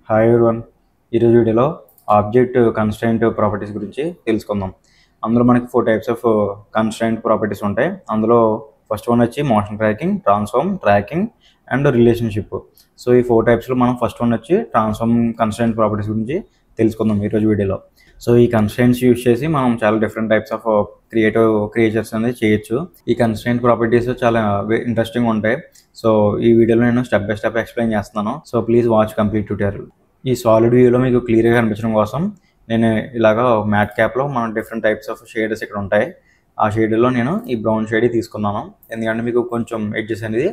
Hi everyone. ఈరోజు వీడియోలో object constraint properties గురించి తెలుసుకుందాం. అందులో మనకి 4 టైప్స్ ఆఫ్ కన్స్ట్రైంట్ ప్రాపర్టీస్ ఉంటాయి. అందులో ఫస్ట్ వన్ వచ్చి motion tracking, transform, tracking and relationship. So ఈ 4 టైప్స్లో మనం ఫస్ట్ వన్ వచ్చి ట్రాన్స్ఫార్మ్ కన్స్ట్రైంట్ ప్రాపర్టీస్ గురించి తెలుసుకుందాం ఈరోజు వీడియోలో. సో ఈ కన్స్ట్రైంట్స్ యూజ్ చేసి మనం చాలా డిఫరెంట్ టైప్స్ ఆఫ్ క్రియేచర్స్ అనేది చేయొచ్చు. ఈ కన్స్ట్రైంట్ ప్రాపర్టీస్ చాలా ఇంట్రెస్టింగ్ ఉంటాయి. సో ఈ వీడియోలో నేను స్టెప్ బై స్టెప్ ఎక్స్ప్లెయిన్ చేస్తున్నాను. So please watch complete tutorial. ఈ సాలిడ్ వ్యూలో మీకు క్లియర్గా కనిపించడం కోసం నేను ఇలాగా మ్యాట్ క్యాప్లో మన డిఫరెంట్ టైప్స్ ఆఫ్ షేడర్స్ ఇక్కడ ఉంటాయి. ఆ షేడ్లో నేను ఈ బ్రౌన్ షేడ్ తీసుకున్నాను, ఎందుకంటే మీకు కొంచెం ఎడ్జెస్ అనేది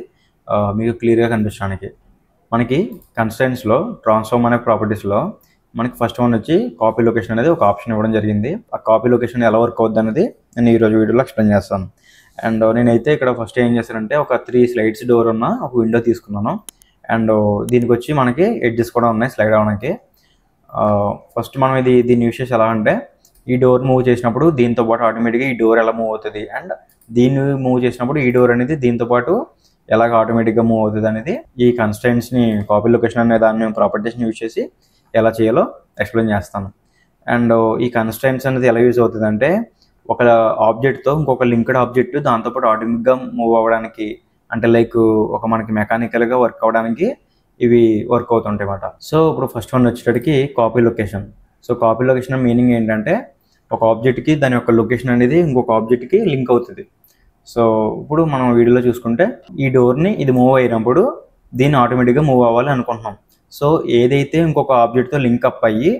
మీకు క్లియర్గా కనిపించడానికి. మనకి కన్స్ట్రైంట్స్లో ట్రాన్స్ఫార్మ్ అనే ప్రాపర్టీస్లో మనకి ఫస్ట్ వన్ వచ్చి కాపీ లొకేషన్ అనేది ఒక ఆప్షన్ ఇవ్వడం జరిగింది. ఆ కాపీ లొకేషన్ ఎలా వర్క్ అవుద్ది అనేది నేను ఈరోజు వీడియోలో ఎక్స్ప్లెయిన్ చేస్తాను. అండ్ నేనైతే ఇక్కడ ఫస్ట్ ఏం చేశానంటే ఒక 3 స్లైడ్స్ డోర్ ఉన్న ఒక విండో తీసుకున్నాను. అండ్ దీనికి వచ్చి మనకి ఎడ్జెస్ కూడా ఉన్నాయి స్లైడ్ అవ్వడానికి. ఫస్ట్ మనం దీన్ని యూస్ చేసి ఎలా అంటే, ఈ డోర్ మూవ్ చేసినప్పుడు దీంతో పాటు ఆటోమేటిక్గా ఈ డోర్ ఎలా మూవ్ అవుతుంది, అండ్ దీన్ని మూవ్ చేసినప్పుడు ఈ డోర్ అనేది దీంతో పాటు ఎలాగ ఆటోమేటిక్గా మూవ్ అవుతుంది అనేది ఈ కన్స్ట్రైంట్స్ని కాపీ లొకేషన్ అనే దాన్ని ప్రాపర్టీస్ని యూజ్ చేసి ఎలా చేయాలో ఎక్స్ప్లెయిన్ చేస్తాను. అండ్ ఈ కన్స్ట్రైంట్స్ అనేది ఎలా యూజ్ అవుతుంది అంటే, ఒక ఆబ్జెక్ట్తో ఇంకొక లింక్డ్ ఆబ్జెక్ట్ దాంతోపాటు ఆటోమేటిక్గా మూవ్ అవ్వడానికి, అంటే లైక్ ఒక మనకి మెకానికల్గా వర్క్ అవ్వడానికి ఇవి వర్క్ అవుతుంటాయి అన్నమాట. సో ఇప్పుడు ఫస్ట్ వన్ వచ్చేటప్పటికి copy location. So copy location meaning ఏంటంటే, ఒక ఆబ్జెక్ట్కి దాని యొక్క లొకేషన్ అనేది ఇంకొక ఆబ్జెక్ట్కి లింక్ అవుతుంది. సో ఇప్పుడు మనం వీడియోలో చూసుకుంటే ఈ డోర్ని ఇది మూవ్ అయినప్పుడు దీన్ని ఆటోమేటిక్గా మూవ్ అవ్వాలి అనుకుంటున్నాం. సో ఏదైతే ఇంకొక ఆబ్జెక్ట్తో లింక్ అప్ అయ్యి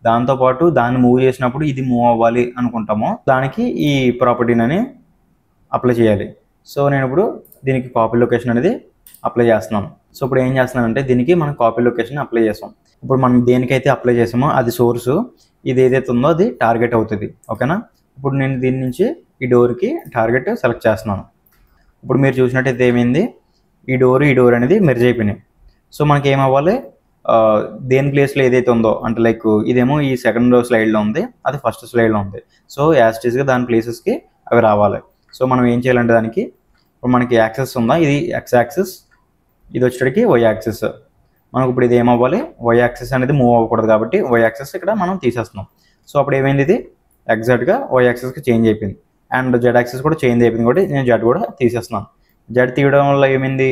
దాంతోపాటు దాన్ని మూవ్ చేసినప్పుడు ఇది మూవ్ అవ్వాలి అనుకుంటామో దానికి ఈ ప్రాపర్టీని అప్లై చేయాలి. సో నేను ఇప్పుడు దీనికి కాపీ లొకేషన్ అనేది అప్లై చేస్తున్నాను. సో ఇప్పుడు ఏం చేస్తున్నానంటే, దీనికి మనం కాపీ లొకేషన్ అప్లై చేస్తాం. ఇప్పుడు మనం దేనికైతే అప్లై చేసామో అది సోర్సు, ఇది ఏదైతే ఉందో అది టార్గెట్ అవుతుంది. ఓకేనా. ఇప్పుడు నేను దీని నుంచి ఈ డోర్కి టార్గెట్ సెలెక్ట్ చేస్తున్నాను. ఇప్పుడు మీరు చూసినట్టయితే ఏమైంది, ఈ డోర్ అనేది మెర్జ్ అయిపోయినాయి. సో మనకి ఏమవ్వాలి, దేని ప్లేస్లో ఏదైతే ఉందో, అంటే లైక్ ఇదేమో ఈ సెకండ్ స్లైడ్లో ఉంది, అది ఫస్ట్ స్లైడ్లో ఉంది. సో యాస్టీస్గా దాని ప్లేసెస్కి అవి రావాలి. సో మనం ఏం చేయాలంటే, దానికి ఇప్పుడు మనకి యాక్సెస్ ఉందా, ఇది ఎక్స్ యాక్సెస్, ఇది వచ్చేటికి వై యాక్సెస్. మనకు ఇప్పుడు ఇది ఏమవ్వాలి, వై యాక్సెస్ అనేది మూవ్ అవ్వకూడదు కాబట్టి వై యాక్సెస్ ఇక్కడ మనం తీసేస్తున్నాం. సో అప్పుడు ఏమైంది, ఇది ఎగ్జాక్ట్గా వై యాక్సెస్కి చేంజ్ అయిపోయింది. అండ్ జెడ్ యాక్సెస్ కూడా చేంజ్ అయిపోయింది కాబట్టి నేను జెడ్ కూడా తీసేస్తున్నాను. జెడ్ తీయడం వల్ల ఏమైంది,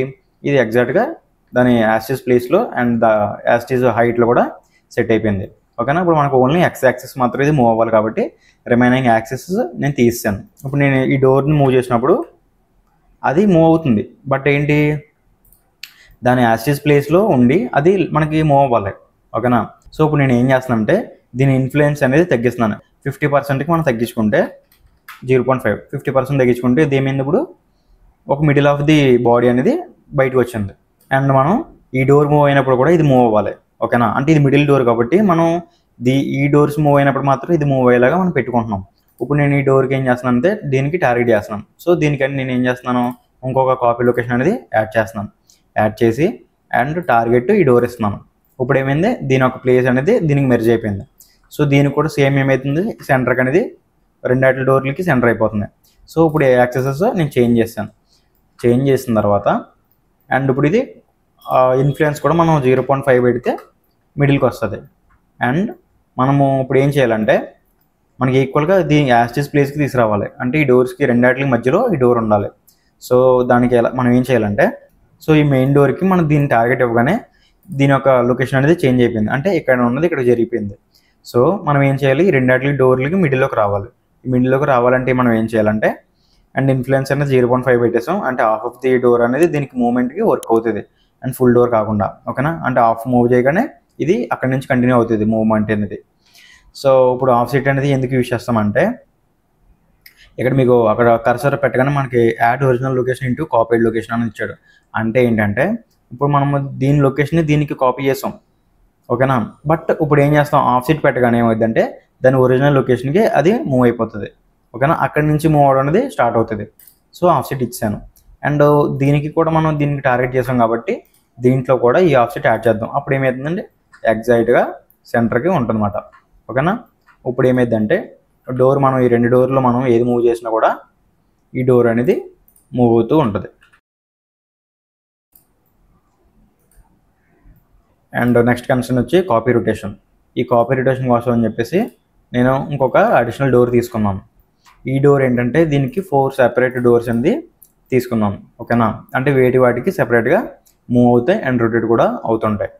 ఇది ఎగ్జాక్ట్గా దాని యాస్టీస్ ప్లేస్లో అండ్ యాస్టీస్ హైట్లో కూడా సెట్ అయిపోయింది. ఓకేనా. ఇప్పుడు మనకు ఓన్లీ ఎక్స్ యాక్సెస్ మాత్రం ఇది మూవ్ అవ్వాలి కాబట్టి రిమైనింగ్ యాక్సెస్ నేను తీసాను. ఇప్పుడు నేను ఈ డోర్ని మూవ్ చేసినప్పుడు అది మూవ్ అవుతుంది, బట్ ఏంటి, దాని యాస్టీస్ ప్లేస్లో ఉండి అది మనకి మూవ్ అవ్వాలి. ఓకేనా. సో ఇప్పుడు నేను ఏం చేస్తున్నానంటే, దీని ఇన్ఫ్లుయెన్స్ అనేది తగ్గిస్తున్నాను. 50%కి మనం తగ్గించుకుంటే 0.5, 50% తగ్గించుకుంటే ఇది ఏమైంది, ఇప్పుడు ఒక మిడిల్ ఆఫ్ ది బాడీ అనేది బయటకు వచ్చింది. అండ్ మనం ఈ డోర్ మూవ్ అయినప్పుడు కూడా ఇది మూవ్ అవ్వాలి. ఓకేనా. అంటే ఇది మిడిల్ డోర్ కాబట్టి మనం ఈ డోర్స్ మూవ్ అయినప్పుడు మాత్రం ఇది మూవ్ అయ్యేలాగా మనం పెట్టుకుంటున్నాం. ఇప్పుడు నేను ఈ డోర్కి ఏం చేస్తున్నాను అంటే, దీనికి టార్గెట్ చేస్తున్నాను. సో దీనికని నేను ఏం చేస్తున్నాను, ఇంకొక కాపీ లొకేషన్ అనేది యాడ్ చేస్తున్నాను. యాడ్ చేసి అండ్ టార్గెట్ ఈ డోర్ ఇస్తున్నాను. ఇప్పుడు ఏమైంది, దీని ఒక ప్లేస్ అనేది దీనికి మెర్జ్ అయిపోయింది. సో దీనికి కూడా సేమ్ ఏమవుతుంది, సెంటర్కి అనేది రెండాటి డోర్లకి సెంటర్ అయిపోతుంది. సో ఇప్పుడు యాక్సెసెస్ నేను చేంజ్ చేశాను. చేంజ్ చేసిన తర్వాత అండ్ ఇప్పుడు ఇది ఇన్ఫ్లుయెన్స్ కూడా మనం 0.5 పెడితే మిడిల్కి వస్తుంది. అండ్ మనము ఇప్పుడు ఏం చేయాలంటే, మనకి ఈక్వల్గా దీని యాస్టీస్ ప్లేస్కి తీసుకురావాలి. అంటే ఈ డోర్స్కి రెండాటికి మధ్యలో ఈ డోర్ ఉండాలి. సో దానికి మనం ఏం చేయాలంటే, సో ఈ మెయిన్ డోర్కి మనం దీన్ని టార్గెట్ ఇవ్వగానే దీని యొక్క లొకేషన్ అనేది చేంజ్ అయిపోయింది. అంటే ఇక్కడ ఉన్నది ఇక్కడ జరిగిపోయింది. సో మనం ఏం చేయాలి, ఈ రెండాటికి డోర్లకి మిడిల్లోకి రావాలి. ఈ మిడిల్లోకి రావాలంటే మనం ఏం చేయాలంటే, అండ్ ఇన్ఫ్లుయెన్స్ అనేది 0.5 పెట్టేసాం. అంటే హాఫ్ ఆఫ్ ది డోర్ అనేది దీనికి మూవ్మెంట్కి వర్క్ అవుతుంది, అండ్ ఫుల్ డోర్ కాకుండా. ఓకేనా. అంటే హాఫ్ మూవ్ చేయగానే ఇది అక్కడి నుంచి కంటిన్యూ అవుతుంది మూవ్మెంట్ అనేది. సో ఇప్పుడు ఆఫ్ సెట్ అనేది ఎందుకు యూజ్ చేస్తామంటే, ఇక్కడ మీకు అక్కడ కర్సర్ పెట్టగానే మనకి add original location into copied location అని ఇచ్చాడు. అంటే ఏంటంటే, ఇప్పుడు మనం దీని లొకేషన్ని దీనికి కాపీ చేస్తాం. ఓకేనా. బట్ ఇప్పుడు ఏం చేస్తాం, ఆఫ్ సెట్ పెట్టగానే ఏమవుతుందంటే దాని ఒరిజినల్ లొకేషన్కి అది మూవ్ అయిపోతుంది. ఓకేనా. అక్కడి నుంచి మూవ్ అవడం అనేది స్టార్ట్ అవుతుంది. సో ఆఫ్ సెట్ ఇచ్చాను. అండ్ దీనికి కూడా మనం దీనికి టార్గెట్ చేసాం కాబట్టి దీంట్లో కూడా ఈ ఆఫ్ సెట్ యాడ్ చేద్దాం. అప్పుడు ఏమవుతుందంటే ఎగ్జాక్ట్గా సెంటర్కి ఉంటుందన్నమాట. ఓకేనా. ఇప్పుడు ఏమైందంటే, డోర్ మనం ఈ 2 డోర్లో మనం ఏది మూవ్ చేసినా కూడా ఈ డోర్ అనేది మూవ్ అవుతూ ఉంటుంది. అండ్ నెక్స్ట్ కన్సర్న్ వచ్చి కాపీ రొటేషన్. ఈ కాపీ రొటేషన్ కోసం అని చెప్పేసి నేను ఇంకొక అడిషనల్ డోర్ తీసుకున్నాను. ఈ డోర్ ఏంటంటే దీనికి 4 సెపరేట్ డోర్స్ అనేది తీసుకున్నాం. ఓకేనా, అంటే వాటికి సెపరేట్గా మూవ్ అవుతాయి అండ్ రొటేట్ కూడా అవుతుంటాయి.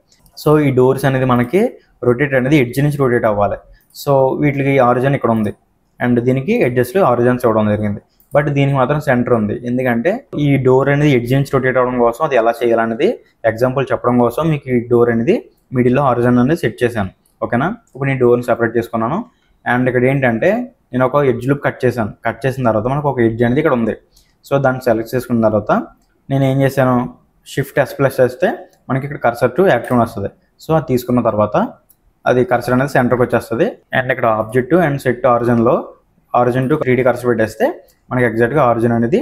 సో ఈ డోర్స్ అనేది మనకి రొటేట్ అనేది ఎడ్జ్ నుంచి రొటేట్ అవ్వాలి. సో వీటికి ఆరిజిన్ ఇక్కడ ఉంది అండ్ దీనికి ఎడ్జెస్లో ఆరిజిన్స్ ఇవ్వడం జరిగింది. బట్ దీనికి మాత్రం సెంటర్ ఉంది. ఎందుకంటే ఈ డోర్ అనేది ఎడ్జ్ నుంచి రొటేట్ అవ్వడం కోసం అది ఎలా చేయాలనేది ఎగ్జాంపుల్ చెప్పడం కోసం మీకు ఈ డోర్ అనేది మిడిల్లో ఆరిజిన్ అనేది సెట్ చేశాను. ఓకేనా, ఇప్పుడు నేను డోర్ని సెపరేట్ చేసుకున్నాను. అండ్ ఇక్కడ ఏంటంటే నేను ఒక ఎడ్జ్ లూప్ కట్ చేశాను. కట్ చేసిన తర్వాత మనకు ఒక ఎడ్జ్ అనేది ఇక్కడ ఉంది. సో దాన్ని సెలెక్ట్ చేసుకున్న తర్వాత నేను ఏం చేశాను, షిఫ్ట్ S+ చేస్తే మనకి ఇక్కడ కర్సర్ టు యాక్టివ్ వస్తుంది. సో అది తీసుకున్న తర్వాత అది కర్సర్ అనేది సెంటర్కి వచ్చేస్తుంది. అండ్ ఇక్కడ object and set origin to 3D cursor పెట్టేస్తే మనకి ఎగ్జాక్ట్గా ఆరిజిన్ అనేది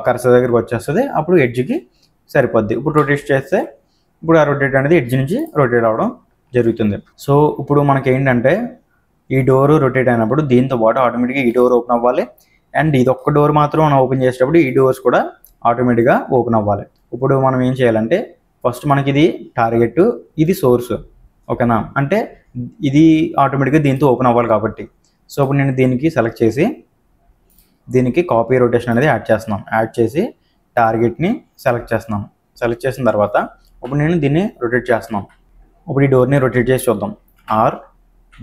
కర్సర్ దగ్గరికి వచ్చేస్తుంది. అప్పుడు ఎడ్జ్కి సరిపోద్ది. ఇప్పుడు రొటేట్ చేస్తే ఇప్పుడు ఆ రొటేట్ అనేది ఎడ్జ్ నుంచి రొటేట్ అవ్వడం జరుగుతుంది. సో ఇప్పుడు మనకి ఏంటంటే ఈ డోర్ రొటేట్ అయినప్పుడు దీంతో పాటు ఆటోమేటిక్గా ఈ డోర్ ఓపెన్ అవ్వాలి. అండ్ ఇది ఒక్క డోర్ మాత్రం మనం ఓపెన్ చేసేటప్పుడు ఈ డోర్స్ కూడా ఆటోమేటిక్గా ఓపెన్ అవ్వాలి. ఇప్పుడు మనం ఏం చేయాలంటే ఫస్ట్ మనకి ఇది టార్గెట్, ఇది సోర్స్. ఓకేనా, అంటే ఇది ఆటోమేటిక్గా దీంతో ఓపెన్ అవ్వాలి కాబట్టి. సో ఇప్పుడు నేను దీనికి సెలెక్ట్ చేసి దీనికి కాపీ రొటేషన్ అనేది యాడ్ చేస్తున్నాను. యాడ్ చేసి టార్గెట్ని సెలెక్ట్ చేస్తున్నాను. సెలెక్ట్ చేసిన తర్వాత ఇప్పుడు నేను దీన్ని రొటేట్ చేస్తున్నాను. ఇప్పుడు ఈ డోర్ని రొటేట్ చేసి చూద్దాం.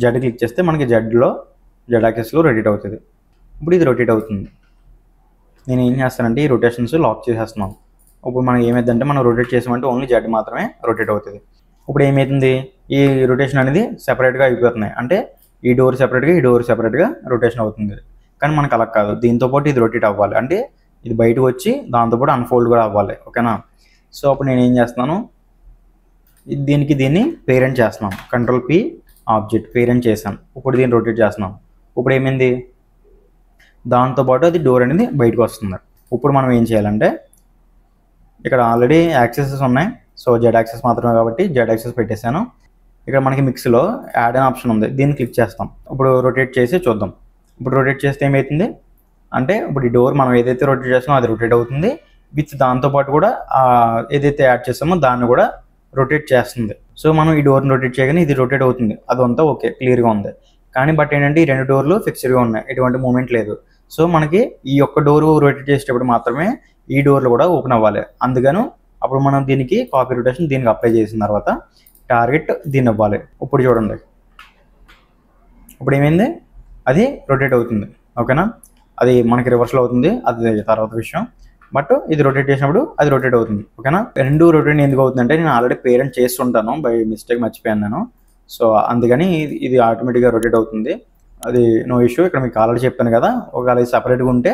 Z క్లిక్ చేస్తే మనకి Z యాక్సిస్లో రొటేట్ అవుతుంది. ఇప్పుడు ఇది రొటేట్ అవుతుంది. నేను ఏం చేస్తానంటే ఈ రొటేషన్స్ లాక్ చేసేస్తున్నాను. ఇప్పుడు మనం ఏమైందంటే మనం రొటేట్ చేసామంటే ఓన్లీ Z మాత్రమే రొటేట్ అవుతుంది. ఇప్పుడు ఏమవుతుంది, ఈ రొటేషన్ అనేది సెపరేట్గా అయిపోతున్నాయి. అంటే ఈ డోర్ సెపరేట్గా ఈ డోర్ సెపరేట్గా రొటేషన్ అవుతుంది. కానీ మనకు అలా కాదు, దీంతోపాటు ఇది రొటేట్ అవ్వాలి. అంటే ఇది బయటకు వచ్చి దాంతోపాటు అన్ఫోల్డ్ కూడా అవ్వాలి. ఓకేనా, సో అప్పుడు నేను ఏం చేస్తున్నాను, దీన్ని పేరెంట్ చేస్తున్నాను. Ctrl+P ఆబ్జెక్ట్ పేరెంట్ చేశాను. ఇప్పుడు దీన్ని రొటేట్ చేస్తున్నాం. ఇప్పుడు ఏమైంది, దాంతోపాటు అది డోర్ అనేది బయటకు వస్తుంది. ఇప్పుడు మనం ఏం చేయాలంటే ఇక్కడ ఆల్రెడీ యాక్సెసెస్ ఉన్నాయి. సో Z యాక్సెస్ మాత్రమే కాబట్టి Z యాక్సెస్ పెట్టేశాను. ఇక్కడ మనకి మిక్స్లో యాడ్ అనే ఆప్షన్ ఉంది, దీన్ని క్లిక్ చేస్తాం. ఇప్పుడు రొటేట్ చేసి చూద్దాం. ఇప్పుడు రొటేట్ చేస్తే ఏమవుతుంది అంటే ఇప్పుడు ఈ డోర్ మనం ఏదైతే రొటేట్ చేస్తామో అది రొటేట్ అవుతుంది. విత్ దాంతోపాటు కూడా ఏదైతే యాడ్ చేస్తామో దాన్ని కూడా రొటేట్ చేస్తుంది. సో మనం ఈ డోర్ని రొటేట్ చేయగానే ఇది రొటేట్ అవుతుంది. అదంతా ఓకే, క్లియర్గా ఉంది. కానీ బట్ ఏంటంటే ఈ 2 డోర్లు ఫిక్స్డ్గా ఉన్నాయి, ఎటువంటి మూమెంట్ లేదు. సో మనకి ఈ ఒక్క డోరు రొటేట్ చేసేటప్పుడు మాత్రమే ఈ డోర్లు కూడా ఓపెన్ అవ్వాలి. అందుకని అప్పుడు మనం దీనికి కాపీ రొటేషన్ దీనికి అప్లై చేసిన తర్వాత టార్గెట్ దీన్ని ఇవ్వాలి. ఇప్పుడు చూడండి, ఇప్పుడు ఏమైంది, అది రొటేట్ అవుతుంది. ఓకేనా, అది మనకి రివర్స్లో అవుతుంది, అది తర్వాత విషయం. బట్ ఇది రొటేట్ చేసినప్పుడు అది రొటేట్ అవుతుంది. ఓకేనా, 2 రొటేట్ ఎందుకు అవుతుందంటే నేను ఆల్రెడీ పేరెంట్ చేస్తుంటాను, బై మిస్టేక్ మర్చిపోయాను నేను. సో అందుకని ఇది ఆటోమేటిక్గా రొటేట్ అవుతుంది. అది నో ఇష్యూ. ఇక్కడ మీకు ఆల్రెడీ చెప్పాను కదా, ఒకవేళ ఇది సపరేట్గా ఉంటే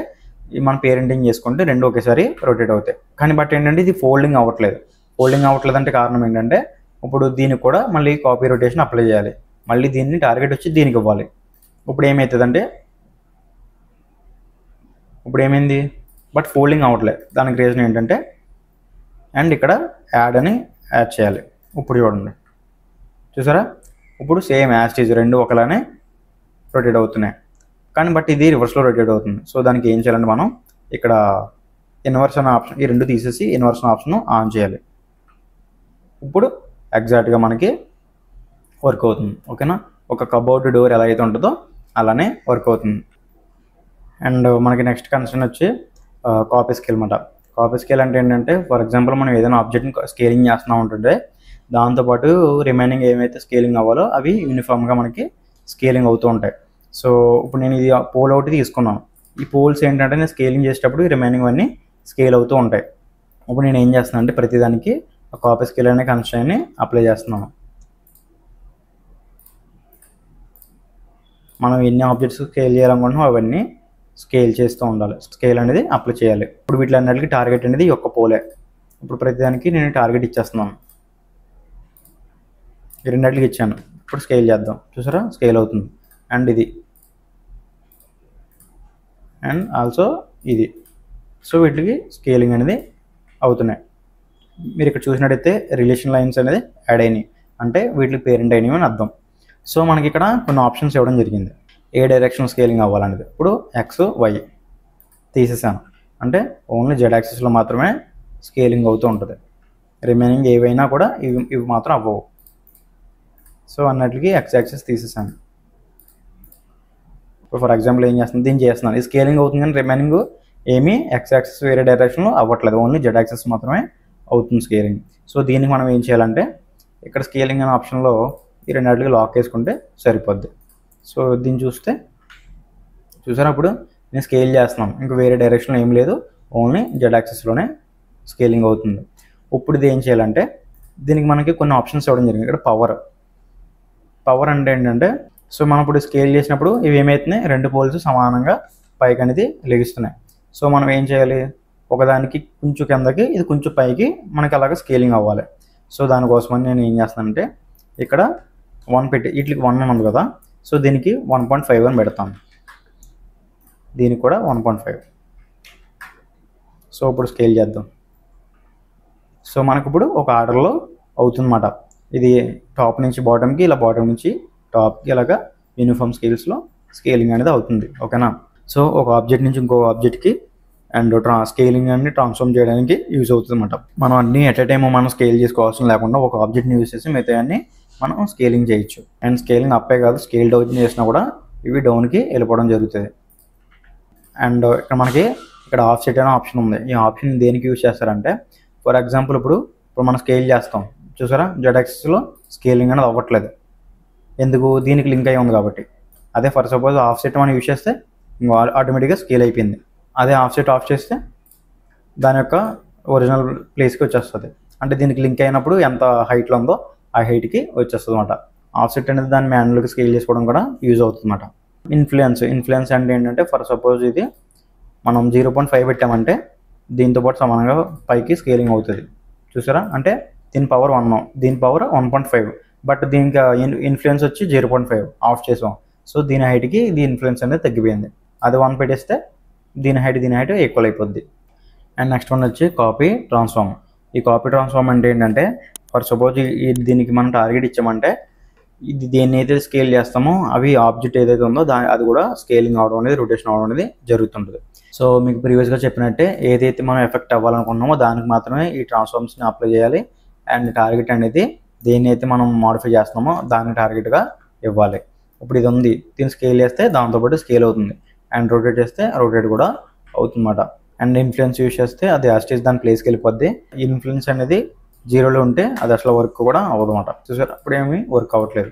మనం పేరెంటింగ్ చేసుకుంటే 2 ఒకేసారి రొటేట్ అవుతాయి. కానీ బట్ ఏంటంటే ఇది ఫోల్డింగ్ అవ్వట్లేదు. అంటే కారణం ఏంటంటే ఇప్పుడు దీనికి కూడా మళ్ళీ కాపీ రొటేషన్ అప్లై చేయాలి. మళ్ళీ దీన్ని టార్గెట్ వచ్చి దీనికి ఇవ్వాలి. ఇప్పుడు ఏమవుతుందంటే ఇప్పుడు ఏమైంది, బట్ ఫోల్డింగ్ అవ్వట్లేదు. దానికి రీజన్ ఏంటంటే అండ్ ఇక్కడ యాడ్ చేయాలి. ఇప్పుడు చూడండి, చూసారా, ఇప్పుడు సేమ్ యాస్టీజ్ 2 ఒకలానే రొటేట్ అవుతున్నాయి. కానీ బట్ ఇది రివర్స్లో రొటేట్ అవుతుంది. సో దానికి ఏం చేయాలంటే మనం ఇక్కడ ఇన్వర్షన్ ఆప్షన్, ఈ 2 తీసేసి ఇన్వర్షన్ ఆప్షన్ ఆన్ చేయాలి. ఇప్పుడు ఎగ్జాక్ట్గా మనకి వర్క్ అవుతుంది. ఓకేనా, ఒక కబోర్డ్ డోర్ ఎలా అయితే ఉంటుందో అలానే వర్క్ అవుతుంది. అండ్ మనకి నెక్స్ట్ కన్సర్న్ వచ్చి కాపీ స్కేల్ అన్నమాట. కాపీ స్కేల్ అంటే ఏంటంటే ఫర్ ఎగ్జాంపుల్ మనం ఏదైనా ఆబ్జెక్ట్ని స్కేలింగ్ చేస్తూ ఉంటుంటే దాంతోపాటు రిమైనింగ్ ఏమైతే స్కేలింగ్ అవ్వాలో అవి యూనిఫామ్గా మనకి స్కేలింగ్ అవుతూ ఉంటాయి. సో ఇప్పుడు నేను ఇది పోల్ ఒకటి తీసుకున్నాను. ఈ పోల్స్ ఏంటంటే నేను స్కేలింగ్ చేసేటప్పుడు రిమైనింగ్ అన్నీ స్కేల్ అవుతూ ఉంటాయి. ఇప్పుడు నేను ఏం చేస్తున్నాను అంటే ప్రతిదానికి కాపీ స్కేల్ అనే కన్స్ట్రైన్ని అప్లై చేస్తున్నాను. మనం ఎన్ని ఆబ్జెక్ట్స్ స్కేల్ చేయాలనుకుంటున్నామో అవన్నీ స్కేల్ చేస్తూ ఉండాలి. స్కేల్ అనేది అప్లై చేయాలి. ఇప్పుడు వీటిలన్నిటికీ టార్గెట్ అనేది ఒక్క పోలే. ఇప్పుడు ప్రతిదానికి నేను టార్గెట్ ఇచ్చేస్తున్నాను. ఈ 2 ఇచ్చాను. ఇప్పుడు స్కేల్ చేద్దాం. చూసారా, స్కేల్ అవుతుంది. అండ్ ఇది అండ్ ఆల్సో ఇది. సో వీటికి స్కేలింగ్ అనేది అవుతున్నాయి. మీరు ఇక్కడ చూసినట్టయితే రిలేషన్ లైన్స్ అనేది యాడ్ అయినాయి, అంటే వీటికి పేరెంట్ అయినవి అని అర్థం. సో మనకి ఇక్కడ కొన్ని ఆప్షన్స్ ఇవ్వడం జరిగింది, ఏ డైరెక్షన్ స్కేలింగ్ అవ్వాలనేది. ఇప్పుడు XY తీసేసాను, అంటే ఓన్లీ Z యాక్సిస్లో మాత్రమే స్కేలింగ్ అవుతూ ఉంటుంది. రిమైనింగ్ ఏవైనా కూడా ఇవి మాత్రం అవ్వవు. సో అన్నట్లకి ఎక్స్ యాక్సిస్ తీసేసాను. ఇప్పుడు ఫర్ ఎగ్జాంపుల్ ఏం చేస్తుంది, దీన్ని చేస్తున్నాను, ఇది స్కేలింగ్ అవుతుంది కానీ రిమైనింగ్ ఏమీ ఎక్స్ యాక్సిస్ వేరే డైరెక్షన్లో అవ్వట్లేదు, ఓన్లీ జెడ్ యాక్సిస్ మాత్రమే అవుతుంది స్కేలింగ్. సో దీనికి మనం ఏం చేయాలంటే ఇక్కడ స్కేలింగ్ అనే ఆప్షన్లో ఈ రెండింటికి లాక్ వేసుకుంటే సరిపోద్ది. సో దీన్ని చూసారా, అప్పుడు నేను స్కేల్ చేస్తున్నాను, ఇంకా వేరే డైరెక్షన్లో ఏం లేదు, ఓన్లీ జెడ్ యాక్సిస్లోనే స్కేలింగ్ అవుతుంది. ఇప్పుడు ఇది ఏం చేయాలంటే దీనికి మనకి కొన్ని ఆప్షన్స్ ఇవ్వడం జరిగింది. ఇక్కడ పవర్ అంటే ఏంటంటే, సో మనం ఇప్పుడు స్కేల్ చేసినప్పుడు ఇవి ఏమవుతున్నాయి, రెండు పోల్స్ సమానంగా పైకి అనేది లెగిస్తున్నాయి. సో మనం ఏం చేయాలి, ఒకదానికి కొంచెం కిందకి ఇది కొంచెం పైకి మనకి అలాగే స్కేలింగ్ అవ్వాలి. సో దానికోసమని నేను ఏం చేస్తానంటే ఇక్కడ 1 పెట్టి వీటికి 1 ఉంది కదా, సో దీనికి 1.5 అని పెడతాను, దీనికి కూడా 1.5. సో ఇప్పుడు స్కేల్ చేద్దాం. సో మనకు ఇప్పుడు ఒక ఆర్డర్లో అవుతుందన్నమాట. ఇది టాప్ నుంచి బాటమ్కి, ఇలా బాటమ్ నుంచి టాప్కి ఇలాగా యూనిఫామ్ స్కేల్స్లో స్కేలింగ్ అనేది అవుతుంది. ఓకేనా. సో ఒక ఆబ్జెక్ట్ నుంచి ఇంకో ఆబ్జెక్ట్కి అండ్ స్కేలింగ్ అన్ని ట్రాన్స్ఫార్మ్ చేయడానికి యూజ్ అవుతుంది అన్నమాట. మనం అన్ని ఎట్ ఏ టైమ్ మనం స్కేల్ చేసుకోవాల్సిన లేకుండా ఒక ఆబ్జెక్ట్ని యూజ్ చేసి మిగతా అన్ని మనం స్కేలింగ్ చేయొచ్చు. అండ్ స్కేలింగ్ అప్పే కాదు, స్కేల్ డౌన్ చేసినా కూడా ఇవి డౌన్కి వెళ్ళిపోవడం జరుగుతుంది. అండ్ ఇక్కడ మనకి ఆఫ్ సెట్ అనే ఆప్షన్ ఉంది. ఈ ఆప్షన్ దేనికి యూజ్ చేస్తారంటే, ఫర్ ఎగ్జాంపుల్ ఇప్పుడు మనం స్కేల్ చేస్తాం, చూసారా జెడ్ యాక్సిస్లో స్కేలింగ్ అనేది అవ్వట్లేదు, ఎందుకు, దీనికి లింక్ అయి ఉంది కాబట్టి. అదే ఫర్ సపోజ్ ఆఫ్ సెట్ మనం యూజ్ చేస్తే ఆటోమేటిక్గా స్కేల్ అయిపోయింది. అదే ఆఫ్ సెట్ ఆఫ్ చేస్తే దాని యొక్క ఒరిజినల్ ప్లేస్కి వచ్చేస్తుంది. అంటే దీనికి లింక్ అయినప్పుడు ఎంత హైట్లో ఉందో ఆ హైట్కి వచ్చేస్తుంది అనమాట. ఆఫ్ సెట్ అనేది దాన్ని మాన్యువల్గా స్కేల్ చేసుకోవడం కూడా యూజ్ అవుతుంది అనమాట. ఇన్ఫ్లుయెన్స్ అంటే ఏంటంటే, ఫర్ సపోజ్ ఇది మనం 0.5 పెట్టామంటే దీంతో పాటు సమానంగా పైకి స్కేలింగ్ అవుతుంది. చూసారా, అంటే దీని పవర్ 1, దీని పవర్ 1.5, బట్ దీనికి ఇన్ఫ్లుయెన్స్ వచ్చి 0.5 ఆఫ్ చేసాం. సో దీని హైట్కి దీని ఇన్ఫ్లుయెన్స్ అనేది తగ్గిపోయింది. అది 1 పెట్టేస్తే దీని హైట్ ఈక్వల్ అయిపోద్ది. అండ్ నెక్స్ట్ వన్ వచ్చి కాపీ ట్రాన్స్ఫార్మ్. ఈ కాపీ ట్రాన్స్ఫార్మ్ అంటే ఏంటంటే, ఫర్ సపోజ్ దీనికి మనం టార్గెట్ ఇచ్చామంటే ఇది దేన్ని అయితే స్కేల్ చేస్తామో అవి ఆబ్జెక్ట్ ఏదైతే ఉందో అది కూడా స్కేలింగ్ అవడం అనేది, రొటేషన్ అవడం అనేది జరుగుతుంటుంది. సో మీకు ప్రీవియస్గా చెప్పినట్టే ఏదైతే మనం ఎఫెక్ట్ అవ్వాలనుకున్నామో దానికి మాత్రమే ఈ ట్రాన్స్ఫార్మ్స్ని అప్లై చేయాలి. అండ్ టార్గెట్ అనేది దేన్ని అయితే మనం మాడిఫై చేస్తున్నామో దాన్ని టార్గెట్గా ఇవ్వాలి. ఇప్పుడు ఇది ఉంది, దీన్ని స్కేల్ చేస్తే దాంతోపాటు స్కేల్ అవుతుంది, అండ్ రొటేట్ చేస్తే రొటేట్ కూడా అవుతుందన్నమాట. అండ్ ఇన్ఫ్లుయెన్స్ యూజ్ చేస్తే అది యాస్టీస్ దాని ప్లేస్కి వెళ్ళిపోద్ది. ఇన్ఫ్లుయెన్స్ అనేది 0లో ఉంటే అది అసలు వర్క్ కూడా అవ్వదు అన్నమాట. చూసారు, అప్పుడు ఏమీ వర్క్ అవ్వట్లేదు.